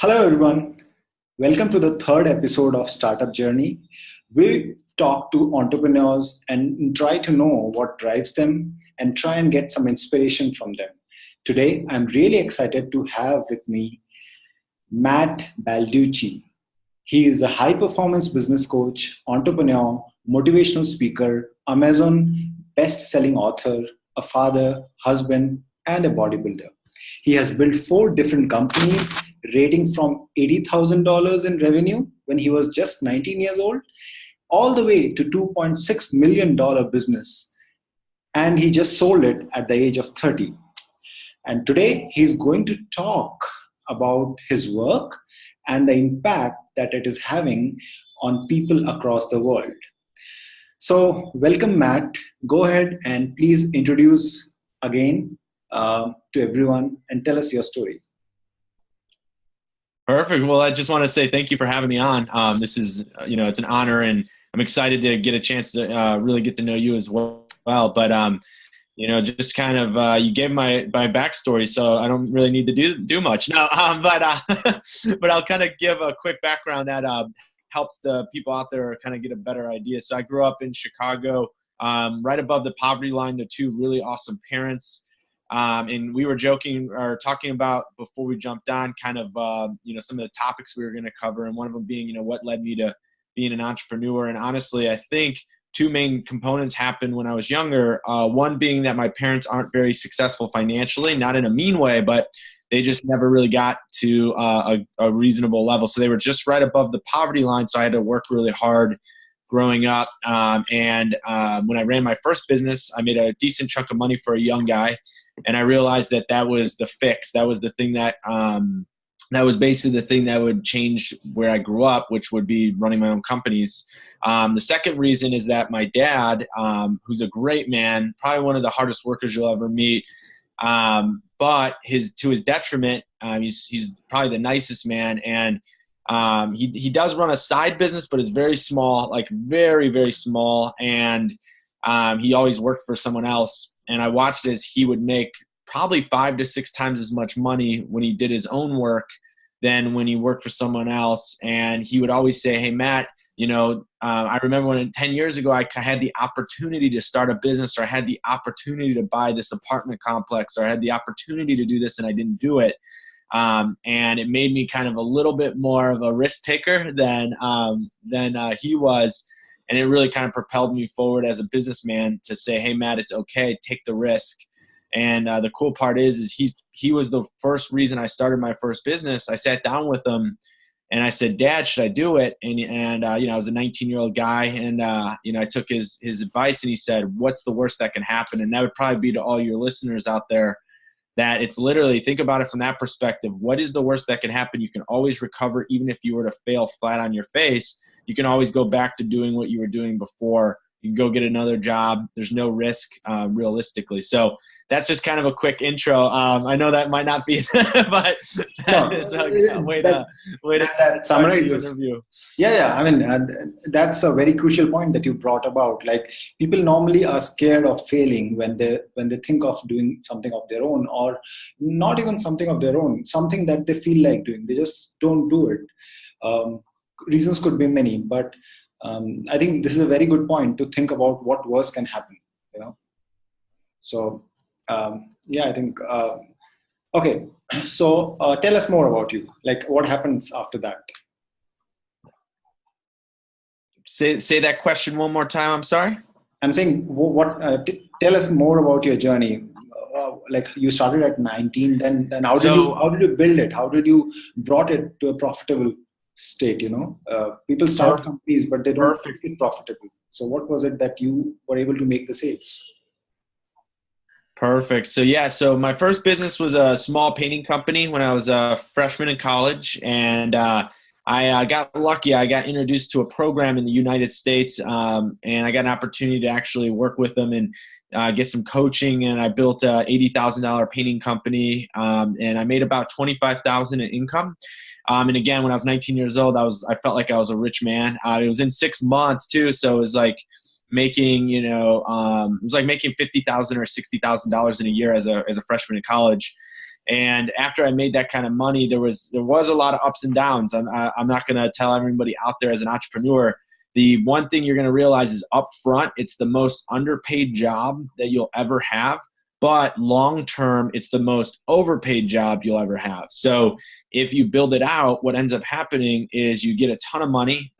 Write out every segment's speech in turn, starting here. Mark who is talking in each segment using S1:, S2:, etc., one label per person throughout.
S1: Hello, everyone. Welcome to the third episode of Startup Journey. We talk to entrepreneurs and try to know what drives them and try and get some inspiration from them. Today, I'm really excited to have with me Matt Balducci. He is a high performance business coach, entrepreneur, motivational speaker, Amazon best selling author, a father, husband, and a bodybuilder. He has built four different companies, rating from $80,000 in revenue when he was just 19 years old, all the way to $2.6 million business. And he just sold it at the age of 30. And today he's going to talk about his work and the impact that it is having on people across the world. So, welcome, Matt. Go ahead and please introduce again to everyone and tell us your story.
S2: Perfect. Well, I just want to say thank you for having me on. This is, it's an honor, and I'm excited to get a chance to really get to know you as well. But, just kind of, you gave my backstory, so I don't really need to do much. No, but I'll kind of give a quick background that helps the people out there kind of get a better idea. So I grew up in Chicago, right above the poverty line to two really awesome parents. And we were joking or talking about before we jumped on kind of, some of the topics we were going to cover. And one of them being, what led me to being an entrepreneur. And honestly, I think two main components happened when I was younger. One being that my parents aren't very successful financially, not in a mean way, but they just never really got to a reasonable level. So they were just right above the poverty line. So I had to work really hard growing up. And when I ran my first business, I made a decent chunk of money for a young guy. And I realized that was the fix. That was the thing that was basically the thing that would change where I grew up, which would be running my own companies. The second reason is that my dad, who's a great man, probably one of the hardest workers you'll ever meet, but to his detriment, he's probably the nicest man. And he does run a side business, but it's very small, like very, very small. And he always worked for someone else. And I watched as he would make probably 5 to 6 times as much money when he did his own work than when he worked for someone else. And he would always say, "Hey, Matt, I remember when 10 years ago, I had the opportunity to start a business, or I had the opportunity to buy this apartment complex, or I had the opportunity to do this and I didn't do it." And it made me kind of a little bit more of a risk taker than he was. And it really kind of propelled me forward as a businessman to say, "Hey, Matt, it's okay. Take the risk." And the cool part is he was the first reason I started my first business. I sat down with him and I said, "Dad, should I do it?" And I was a 19-year-old guy, and I took his advice, and he said, "What's the worst that can happen?" And that would probably be to all your listeners out there, that it's literally, think about it from that perspective. What is the worst that can happen? You can always recover. Even if you were to fail flat on your face, you can always go back to doing what you were doing before. You can go get another job. There's no risk realistically. So that's just kind of a quick intro. I know that might not be, but that is a way to
S1: summarizes the interview. Yeah. I mean, that's a very crucial point that you brought about. Like, people normally are scared of failing when they think of doing something of their own, or not even something of their own, something that they feel like doing. They just don't do it. Reasons could be many, but I think this is a very good point to think about what worse can happen. So I think okay. So tell us more about you. Like, what happens after that?
S2: Say that question one more time. I'm sorry.
S1: I'm saying tell us more about your journey. Like, you started at 19, then how did you build it? How did you brought it to a profitable state? People start companies, but they don't make it profitable. So what was it that you were able to make the sales?
S2: Perfect. So my first business was a small painting company when I was a freshman in college, and I got lucky. I got introduced to a program in the United States, and I got an opportunity to actually work with them and get some coaching. And I built a $80,000 painting company, and I made about $25,000 in income. And again, when I was 19 years old, I felt like I was a rich man. It was in 6 months too, so it was like making $50,000 or $60,000 in a year as a freshman in college. And after I made that kind of money, there was a lot of ups and downs. I'm not going to tell everybody out there as an entrepreneur. The one thing you're going to realize is up front, it's the most underpaid job that you'll ever have. But long term, it's the most overpaid job you'll ever have. So if you build it out, what ends up happening is you get a ton of money.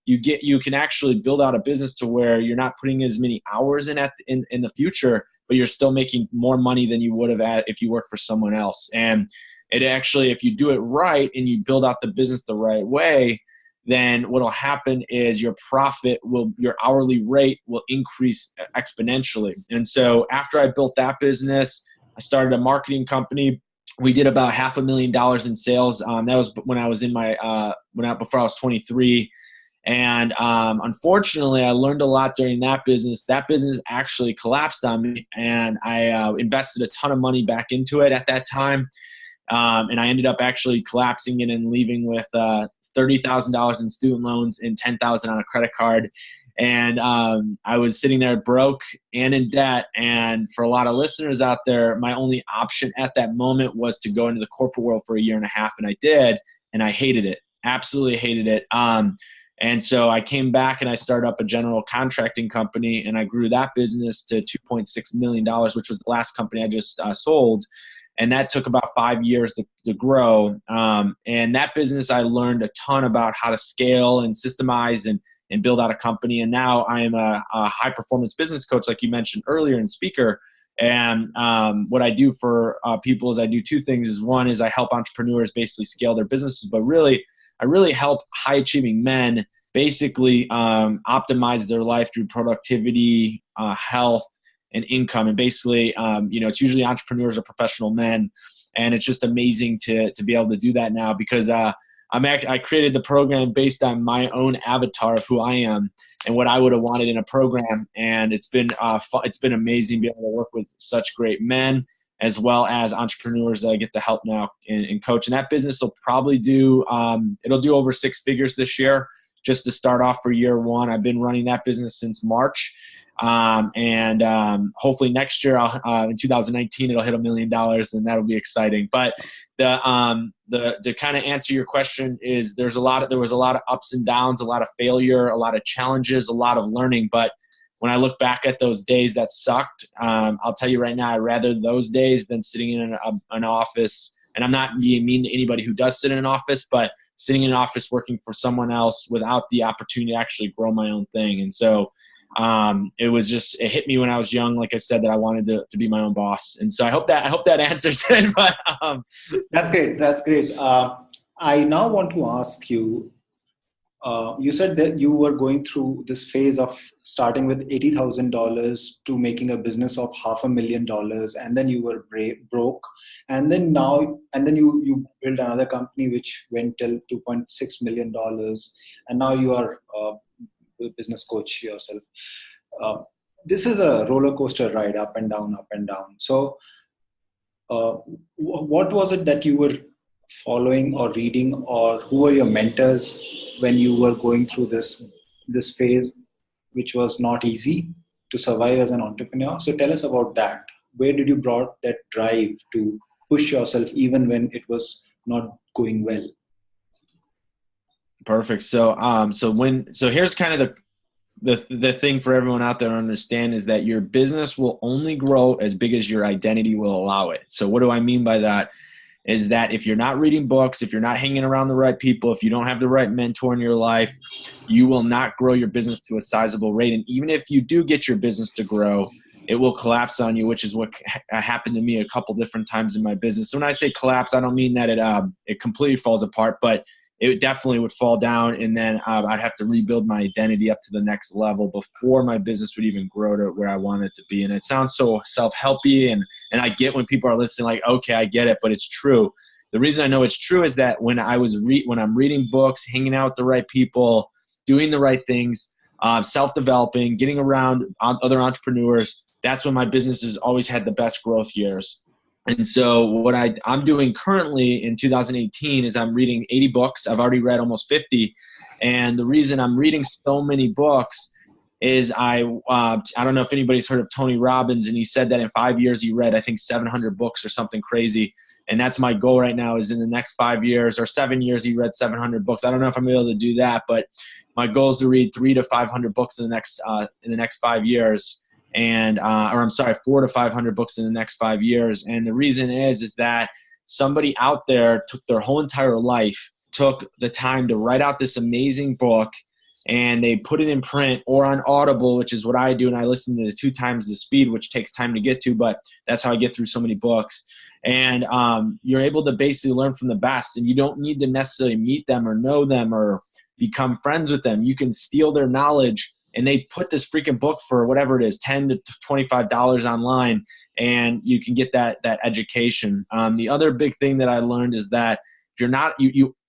S2: You can actually build out a business to where you're not putting as many hours in the future, but you're still making more money than you would have if you worked for someone else. And it actually, if you do it right and you build out the business the right way, then what will happen is your hourly rate will increase exponentially. And so after I built that business, I started a marketing company. We did about $500,000 in sales. That was when I was before I was 23. And unfortunately, I learned a lot during that business. That business actually collapsed on me, and I invested a ton of money back into it at that time. And I ended up actually collapsing it and leaving with $30,000 in student loans and $10,000 on a credit card. And I was sitting there broke and in debt. And for a lot of listeners out there, my only option at that moment was to go into the corporate world for a year and a half. And I did. And I hated it. Absolutely hated it. And so I came back and I started up a general contracting company, and I grew that business to $2.6 million, which was the last company I just sold. And that took about 5 years to grow. And that business, I learned a ton about how to scale and systemize and build out a company. And now I am a high performance business coach, like you mentioned earlier, and speaker. And what I do for people is I do two things. One is I help entrepreneurs basically scale their businesses, but I really help high achieving men basically optimize their life through productivity, health, and income. And basically, it's usually entrepreneurs or professional men. And it's just amazing to be able to do that now, because I created the program based on my own avatar of who I am and what I would have wanted in a program. And it's been amazing being able to work with such great men as well as entrepreneurs that I get to help now and coach. And that business will probably it'll do over 6 figures this year, just to start off for year one. I've been running that business since March. And hopefully next year, in 2019, it'll hit $1 million, and that'll be exciting. But to kind of answer your question is there was a lot of ups and downs, a lot of failure, a lot of challenges, a lot of learning. But when I look back at those days that sucked, I'll tell you right now, I'd rather those days than sitting in an office. And I'm not being mean to anybody who does sit in an office, but sitting in an office working for someone else without the opportunity to actually grow my own thing. And so it hit me when I was young, like I said, that I wanted to be my own boss. And so I hope that answers it. But
S1: That's great. I now want to ask you, you said that you were going through this phase of starting with $80,000 to making a business of $500,000, and then you were broke, and then you built another company which went till $2.6 million, and now you are a business coach yourself. This is a roller coaster ride, up and down, up and down. So, what was it that you were following or reading, or who were your mentors when you were going through this phase, which was not easy to survive as an entrepreneur? So tell us about that. Where did you brought that drive to push yourself even when it was not going well?
S2: Perfect. So here's kind of the thing for everyone out there to understand is that your business will only grow as big as your identity will allow it. So what do I mean by that? Is that if you're not reading books, if you're not hanging around the right people, if you don't have the right mentor in your life, you will not grow your business to a sizable rate. And even if you do get your business to grow, it will collapse on you, which is what happened to me a couple different times in my business. So when I say collapse, I don't mean that it completely falls apart, but it definitely would fall down, and then I'd have to rebuild my identity up to the next level before my business would even grow to where I want it to be. And it sounds so self-helpy, and I get when people are listening, like, okay, I get it, but it's true. The reason I know it's true is that when I'm reading books, hanging out with the right people, doing the right things, self-developing, getting around other entrepreneurs, that's when my business has always had the best growth years. And so what I'm doing currently in 2018 is I'm reading 80 books. I've already read almost 50. And the reason I'm reading so many books is I don't know if anybody's heard of Tony Robbins, and he said that in 5 years he read, I think, 700 books or something crazy. And that's my goal right now, is in the next 5 years or 7 years, he read 700 books. I don't know if I'm able to do that, but my goal is to read 300 to 500 books in the next 5 years. And, or I'm sorry, 400 to 500 books in the next 5 years. And the reason is that somebody out there took their whole entire life, took the time to write out this amazing book, and they put it in print or on Audible, which is what I do. And I listen to 2 times the speed, which takes time to get to, but that's how I get through so many books. And you're able to basically learn from the best, and you don't need to necessarily meet them or know them or become friends with them. You can steal their knowledge, and they put this freaking book for whatever it is, $10 to $25 online, and you can get that education. The other big thing that I learned is that if you're not,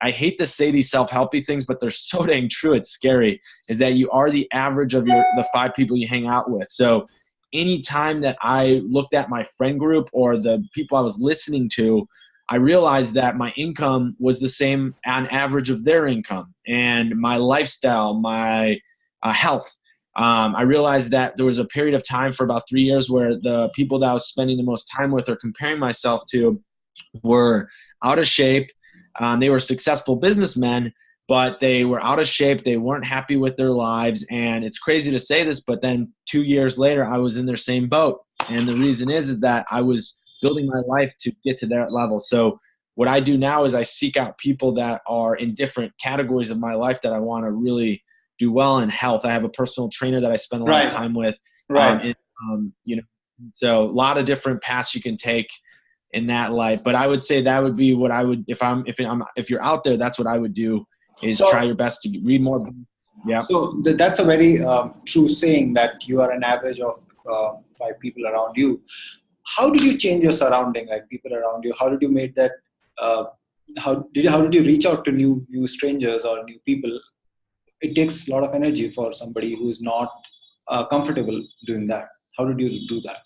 S2: I hate to say these self-helpy things, but they're so dang true. It's scary, is that you are the average of the 5 people you hang out with. So any time that I looked at my friend group or the people I was listening to, I realized that my income was the same on average of their income, and my lifestyle, my health. I realized that there was a period of time for about 3 years where the people that I was spending the most time with or comparing myself to were out of shape. They were successful businessmen, but they were out of shape. They weren't happy with their lives. And it's crazy to say this, but then 2 years later, I was in their same boat. And the reason is that I was building my life to get to that level. So what I do now is I seek out people that are in different categories of my life that I want to really do well in health. I have a personal trainer that I spend a lot of time with.
S1: Right.
S2: So a lot of different paths you can take in that life. But I would say that would be what I would, if you're out there, that's what I would do, is try your best to read more books. Yeah.
S1: So that's a very true saying, that you are an average of 5 people around you. How did you change your surrounding, like people around you? How did you make that? How did you reach out to new strangers or new people? It takes a lot of energy for somebody who is not comfortable doing that. How did you do that?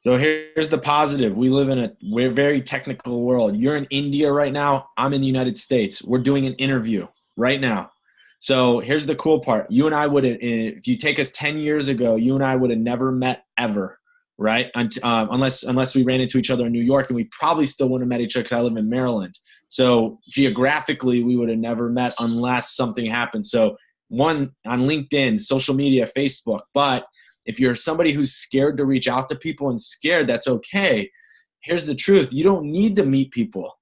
S2: So here's the positive. We live in a very technical world. You're in India right now. I'm in the United States. We're doing an interview right now. So here's the cool part. You and I if you take us 10 years ago, you and I would have never met ever, right? Unless we ran into each other in New York, and we probably still wouldn't have met each other because I live in Maryland. So geographically, we would have never met unless something happened. So one, on LinkedIn, social media, Facebook. But if you're somebody who's scared to reach out to people and scared, that's okay. Here's the truth. You don't need to meet people.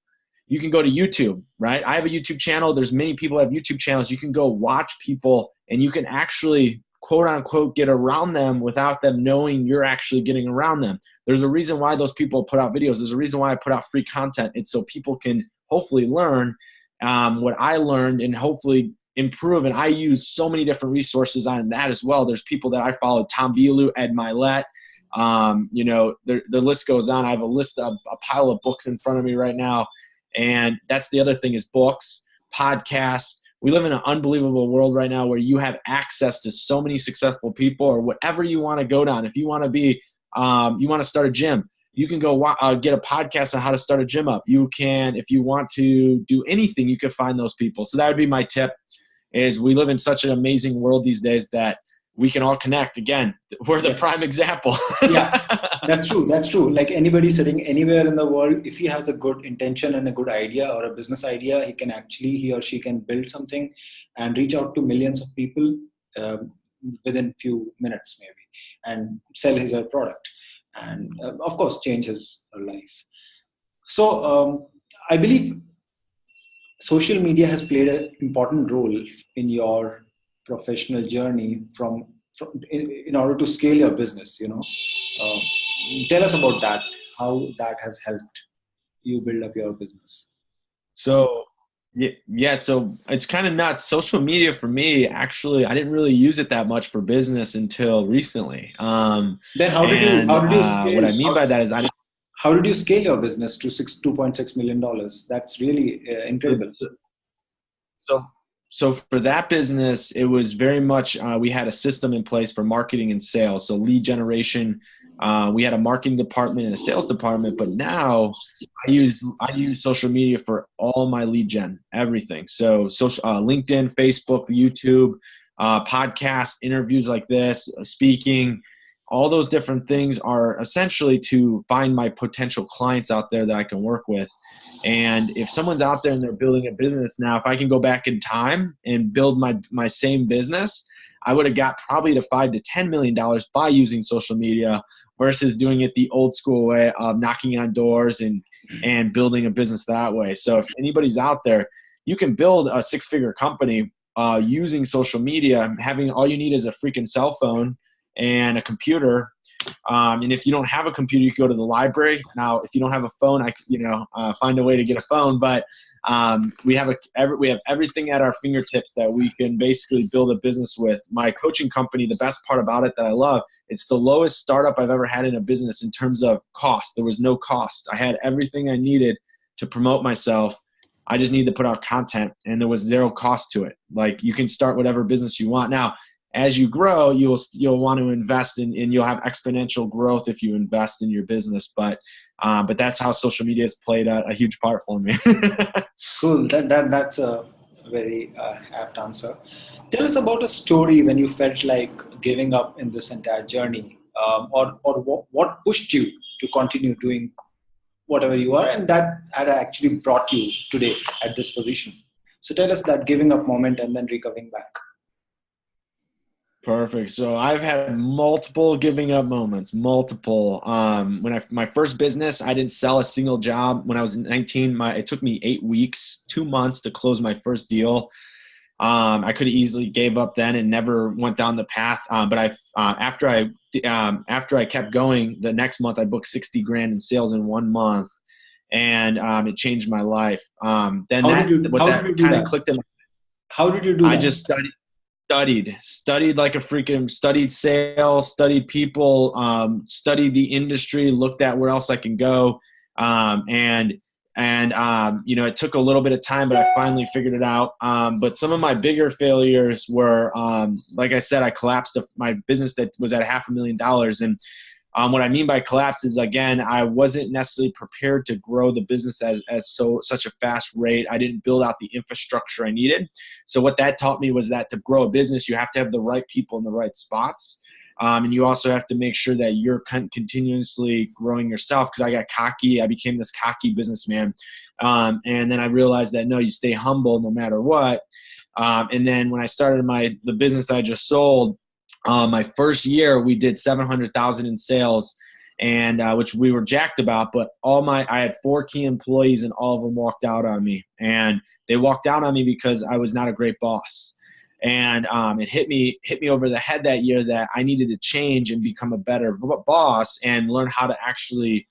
S2: You can go to YouTube, right? I have a YouTube channel. There's many people that have YouTube channels. You can go watch people, and you can actually, quote unquote, get around them without them knowing you're actually getting around them. There's a reason why those people put out videos. There's a reason why I put out free content. It's so people can hopefully learn what I learned and hopefully improve. And I use so many different resources on that as well. There's people that I follow, Tom Bialu, Ed Milet, the list goes on. I have a pile of books in front of me right now. And that's the other thing, is books, podcasts. We live in an unbelievable world right now where you have access to so many successful people, or whatever you want to go down. If you want to be, you want to start a gym, you can go get a podcast on how to start a gym up. You can, if you want to do anything, you can find those people. So that would be my tip, is we live in such an amazing world these days that we can all connect. Again, we're the prime example.
S1: Yeah, that's true. That's true. Like anybody sitting anywhere in the world, if he has a good intention and a good idea or a business idea, he or she can build something and reach out to millions of people within few minutes maybe, and sell his or her product. And of course, change his life. So I believe social media has played an important role in your professional journey in order to scale your business. Tell us about that, how that has helped you build up your business.
S2: So so it's kind of nuts. Social media for me, actually, I didn't really use it that much for business until recently.
S1: Then how did you scale?
S2: What I mean by that is
S1: how did you scale your business to $2.6 million? That's really incredible.
S2: So for that business, it was very much, we had a system in place for marketing and sales. So lead generation, we had a marketing department and a sales department, but now I use social media for all my lead gen, everything. So social, LinkedIn, Facebook, YouTube, podcasts, interviews like this, speaking. All those different things are essentially to find my potential clients out there that I can work with. And if someone's out there and they're building a business now, if I can go back in time and build my same business, I would have got probably to $5 to $10 million by using social media versus doing it the old school way of knocking on doors and building a business that way. So if anybody's out there, you can build a 6-figure company using social media. Having all you need is a freaking cell phone and a computer. And if you don't have a computer, you can go to the library. Now, if you don't have a phone, find a way to get a phone. But we have everything at our fingertips that we can basically build a business with. My coaching company, the best part about it that I love, it's the lowest startup I've ever had in a business in terms of cost. There was no cost. I had everything I needed to promote myself. I just need to put out content, and there was zero cost to it. Like, you can start whatever business you want. Now, as you grow, you'll want to invest in, and you'll have exponential growth if you invest in your business. But that's how social media has played a huge part for me.
S1: Cool. That's a very apt answer. Tell us about a story when you felt like giving up in this entire journey, or what pushed you to continue doing whatever you are, and that had actually brought you today at this position. So tell us that giving up moment and then recovering back.
S2: Perfect. So I've had multiple giving up moments, multiple. My first business, I didn't sell a single job. When I was 19, it took me 8 weeks, 2 months to close my first deal. I could have easily gave up then and never went down the path. But after I kept going, the next month I booked 60 grand in sales in 1 month, and it changed my life. Then
S1: How did you do that?
S2: Clicked in.
S1: How did you do that?
S2: I just studied like a freaking, studied sales, studied people, studied the industry, looked at where else I can go. And it took a little bit of time, but I finally figured it out. But some of my bigger failures were, like I said, I collapsed my business that was at $500,000. And what I mean by collapse is, again, I wasn't necessarily prepared to grow the business at such a fast rate. I didn't build out the infrastructure I needed. So what that taught me was that to grow a business, you have to have the right people in the right spots. And you also have to make sure that you're continuously growing yourself, because I got cocky. I became this cocky businessman. And then I realized that, no, you stay humble no matter what. And then when I started the business I just sold, my first year, we did 700,000 in sales, and which we were jacked about. But I had 4 key employees, and all of them walked out on me. And they walked out on me because I was not a great boss. And it hit me over the head that year that I needed to change and become a better boss and learn how to actually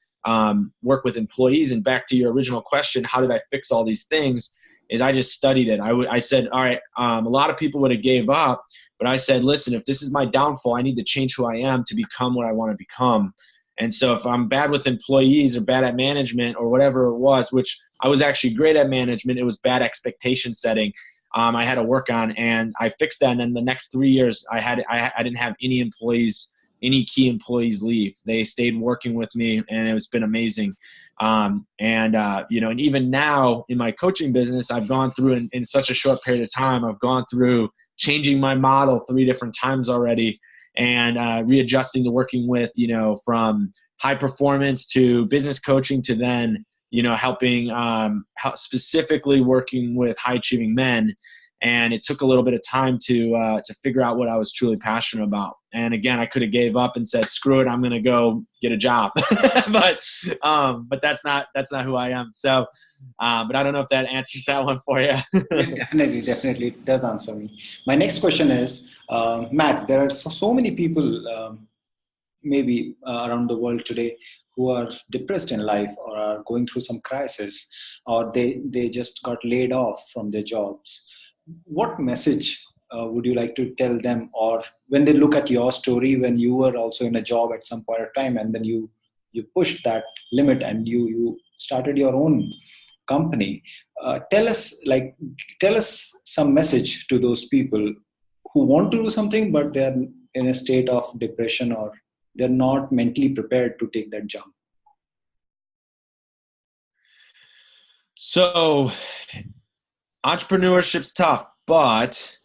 S2: work with employees. And back to your original question, how did I fix all these things? Is I just studied it. I said, all right, a lot of people would have gave up, but I said, listen, if this is my downfall, I need to change who I am to become what I want to become. And so if I'm bad with employees or bad at management or whatever it was, which I was actually great at management, it was bad expectation setting. I had to work on, and I fixed that. And then the next 3 years, I didn't have any key employees leave. They stayed working with me, and it's been amazing. And even now in my coaching business, I've gone through in such a short period of time, I've gone through changing my model 3 different times already, and readjusting to working with, from high performance to business coaching to then, helping specifically working with high achieving men. And it took a little bit of time to figure out what I was truly passionate about. And again, I could have gave up and said, screw it, I'm going to go get a job. but that's not who I am. So, but I don't know if that answers that one for you.
S1: Yeah, definitely. It does answer me. My next question is, Matt, there are so many people maybe around the world today who are depressed in life or are going through some crisis, or they just got laid off from their jobs. What message would you like to tell them, or when they look at your story when you were also in a job at some point of time, and then you pushed that limit and you started your own company? Tell us some message to those people who want to do something, but they're in a state of depression, or they're not mentally prepared to take that jump.
S2: So entrepreneurship's tough, but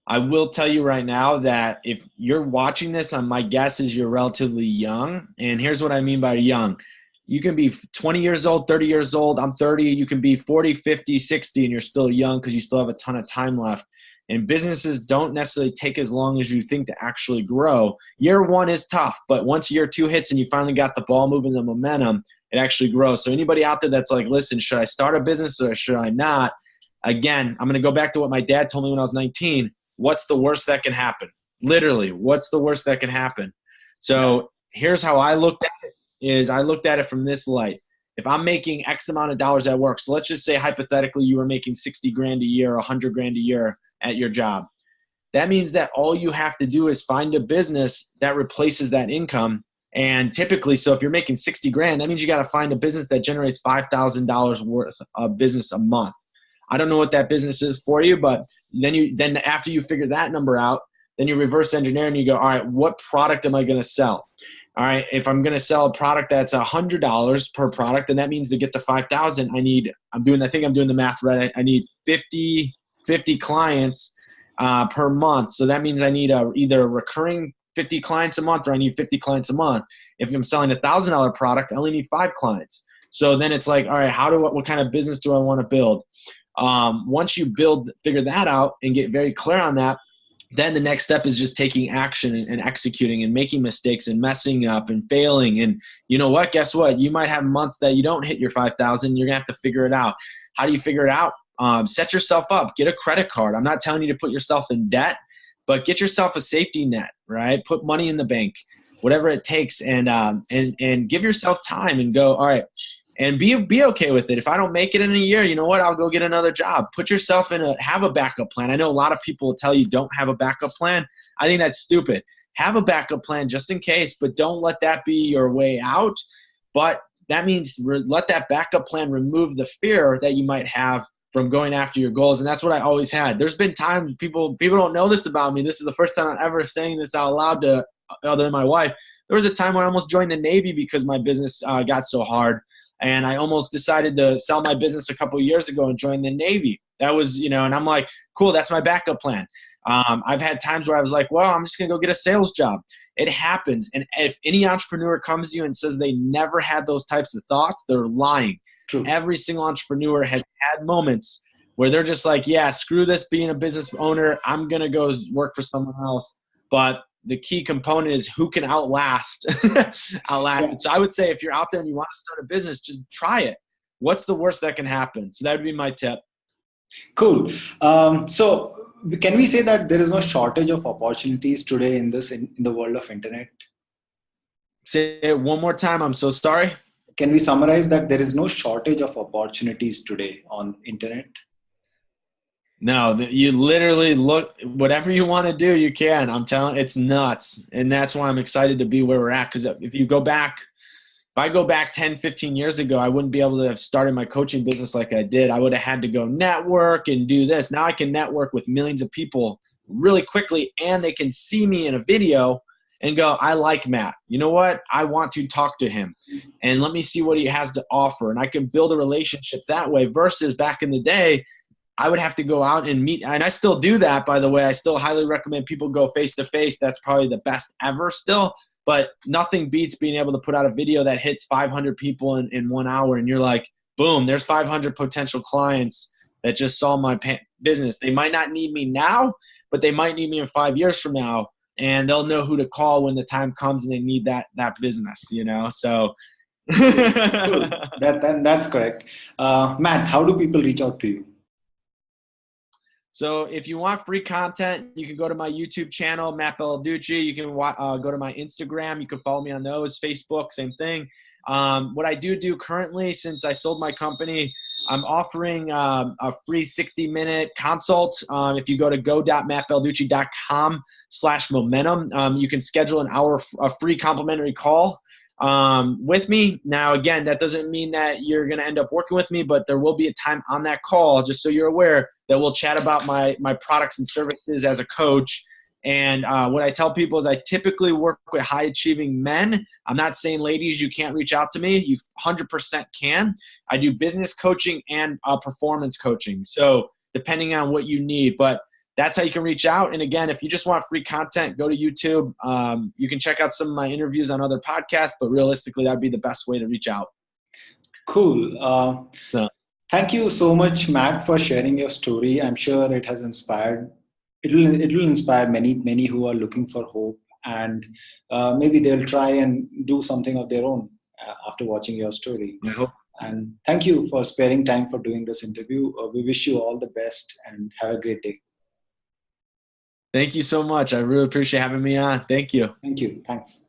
S2: I will tell you right now that if you're watching this, my guess is you're relatively young. And here's what I mean by young. You can be 20 years old, 30 years old. I'm 30. You can be 40, 50, 60, and you're still young because you still have a ton of time left. And businesses don't necessarily take as long as you think to actually grow. Year one is tough, but once year two hits and you finally got the ball moving, the momentum, it actually grows. So anybody out there that's like, listen, should I start a business or should I not? Again, I'm going to go back to what my dad told me when I was 19. What's the worst that can happen? Literally, what's the worst that can happen? So here's how I looked at it, is I looked at it from this light. If I'm making X amount of dollars at work, so let's just say hypothetically you were making 60 grand a year, 100 grand a year at your job. That means that all you have to do is find a business that replaces that income. And typically, so if you're making 60 grand, that means you got to find a business that generates $5,000 worth of business a month. I don't know what that business is for you, but then after you figure that number out, then you reverse engineer and you go, all right, what product am I going to sell? All right, if I'm going to sell a product that's $100 per product, then that means to get to 5,000, I'm doing the math right. I need 50 clients per month. So that means I need either a recurring 50 clients a month or I need 50 clients a month. If I'm selling a $1,000 product, I only need 5 clients. So then it's like, all right, what kind of business do I want to build? Once you figure that out and get very clear on that, then the next step is just taking action and executing and making mistakes and messing up and failing. And you know what? Guess what? You might have months that you don't hit your 5,000. You're going to have to figure it out. How do you figure it out? Set yourself up. Get a credit card. I'm not telling you to put yourself in debt, but get yourself a safety net, right? Put money in the bank, whatever it takes, and give yourself time and go, all right, and be okay with it. If I don't make it in a year, you know what? I'll go get another job. Put yourself have a backup plan. I know a lot of people will tell you don't have a backup plan. I think that's stupid. Have a backup plan just in case, but don't let that be your way out. But that means let that backup plan remove the fear that you might have from going after your goals. And that's what I always had. There's been times people don't know this about me. This is the first time I'm ever saying this out loud to other than my wife. There was a time when I almost joined the Navy because my business got so hard. And I almost decided to sell my business a couple of years ago and join the Navy. That was, and I'm like, cool, that's my backup plan. I've had times where I was like, well, I'm just going to go get a sales job. It happens. And if any entrepreneur comes to you and says they never had those types of thoughts, they're lying. True. Every single entrepreneur has had moments where they're just like, yeah, screw this being a business owner. I'm going to go work for someone else. But the key component is who can outlast it. So I would say if you're out there and you want to start a business, just try it. What's the worst that can happen? So that would be my tip.
S1: Cool. So can we say that there is no shortage of opportunities today in the world of internet?
S2: Say it one more time. I'm so sorry.
S1: Can we summarize that there is no shortage of opportunities today on internet?
S2: No, you literally look, whatever you want to do, you can. I'm telling, it's nuts. And that's why I'm excited to be where we're at. Because if I go back 10, 15 years ago, I wouldn't be able to have started my coaching business like I did. I would have had to go network and do this. Now I can network with millions of people really quickly, and they can see me in a video and go, I like Matt. You know what? I want to talk to him and let me see what he has to offer. And I can build a relationship that way versus back in the day, I would have to go out and meet. And I still do that, by the way. I still highly recommend people go face-to-face. That's probably the best ever still. But nothing beats being able to put out a video that hits 500 people in 1 hour. And you're like, boom, there's 500 potential clients that just saw my business. They might not need me now, but they might need me in 5 years from now. And they'll know who to call when the time comes and they need that business, so.
S1: Cool. That's correct. Matt, how do people reach out to you?
S2: So if you want free content, you can go to my YouTube channel, Matt Balducci. You can go to my Instagram. You can follow me on those. Facebook, same thing. What I do currently, since I sold my company, I'm offering a free 60-minute consult. If you go to go.mattbalducci.com/momentum, you can schedule a free complimentary call with me. Now, again, that doesn't mean that you're going to end up working with me, but there will be a time on that call, just so you're aware, that we'll chat about my products and services as a coach. And what I tell people is I typically work with high-achieving men. I'm not saying, ladies, you can't reach out to me. You 100% can. I do business coaching and performance coaching. So depending on what you need. But that's how you can reach out. And again, if you just want free content, go to YouTube. You can check out some of my interviews on other podcasts, but realistically, that'd be the best way to reach out.
S1: Cool.
S2: So,
S1: Thank you so much, Matt, for sharing your story. I'm sure it has inspired. It will inspire many who are looking for hope, and maybe they'll try and do something of their own after watching your story.
S2: I hope.
S1: And thank you for sparing time for doing this interview. We wish you all the best and have a great day.
S2: Thank you so much. I really appreciate having me on. Thank you.
S1: Thank you. Thanks.